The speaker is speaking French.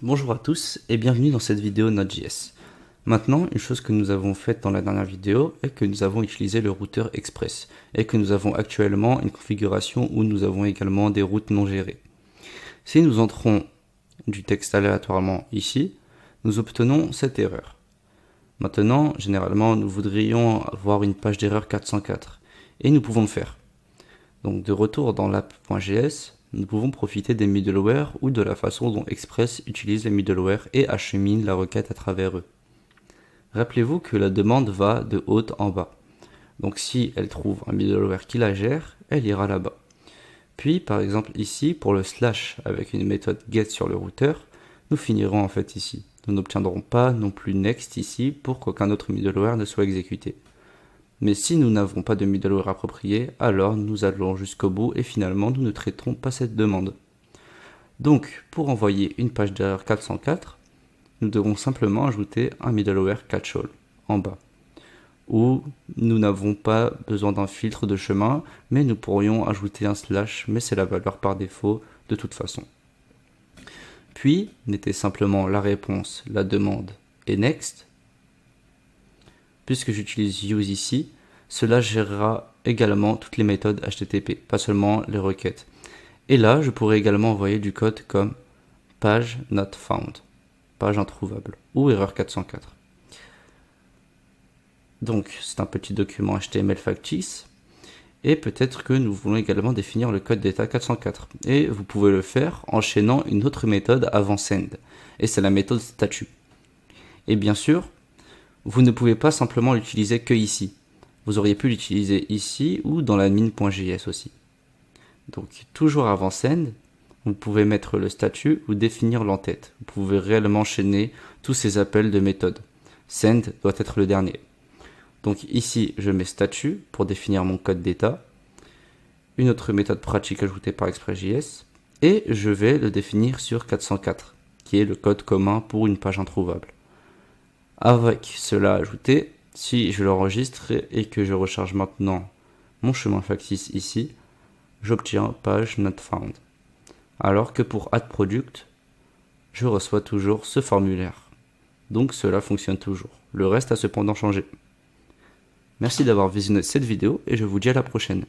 Bonjour à tous et bienvenue dans cette vidéo Node.js. Maintenant, une chose que nous avons faite dans la dernière vidéo est que nous avons utilisé le routeur Express et que nous avons actuellement une configuration où nous avons également des routes non gérées. Si nous entrons du texte aléatoirement ici, nous obtenons cette erreur. Maintenant, généralement, nous voudrions avoir une page d'erreur 404 et nous pouvons le faire. Donc de retour dans l'app.js, nous pouvons profiter des middleware ou de la façon dont Express utilise les middleware et achemine la requête à travers eux. Rappelez-vous que la demande va de haut en bas. Donc si elle trouve un middleware qui la gère, elle ira là-bas. Puis par exemple ici, pour le slash avec une méthode get sur le routeur, nous finirons en fait ici. Nous n'obtiendrons pas non plus next ici pour qu'aucun autre middleware ne soit exécuté. Mais si nous n'avons pas de middleware approprié, alors nous allons jusqu'au bout et finalement nous ne traiterons pas cette demande. Donc, pour envoyer une page d'erreur 404, nous devons simplement ajouter un middleware catch-all en bas, où nous n'avons pas besoin d'un filtre de chemin, mais nous pourrions ajouter un slash, mais c'est la valeur par défaut de toute façon. Puis, mettez simplement la réponse, la demande et next. Puisque j'utilise use ici, cela gérera également toutes les méthodes HTTP, pas seulement les requêtes. Et là, je pourrais également envoyer du code comme page not found, page introuvable, ou erreur 404. Donc, c'est un petit document HTML factice, et peut-être que nous voulons également définir le code d'état 404. Et vous pouvez le faire en enchaînant une autre méthode avant send, et c'est la méthode statut. Et bien sûr, vous ne pouvez pas simplement l'utiliser que ici. Vous auriez pu l'utiliser ici ou dans l'admin.js aussi. Donc toujours avant send, vous pouvez mettre le statut ou définir l'entête. Vous pouvez réellement enchaîner tous ces appels de méthode. Send doit être le dernier. Donc ici, je mets statut pour définir mon code d'état. Une autre méthode pratique ajoutée par Express.js. Et je vais le définir sur 404, qui est le code commun pour une page introuvable. Avec cela ajouté, si je l'enregistre et que je recharge maintenant mon chemin factice ici, j'obtiens page not found. Alors que pour add product, je reçois toujours ce formulaire. Donc cela fonctionne toujours. Le reste a cependant changé. Merci d'avoir visionné cette vidéo et je vous dis à la prochaine.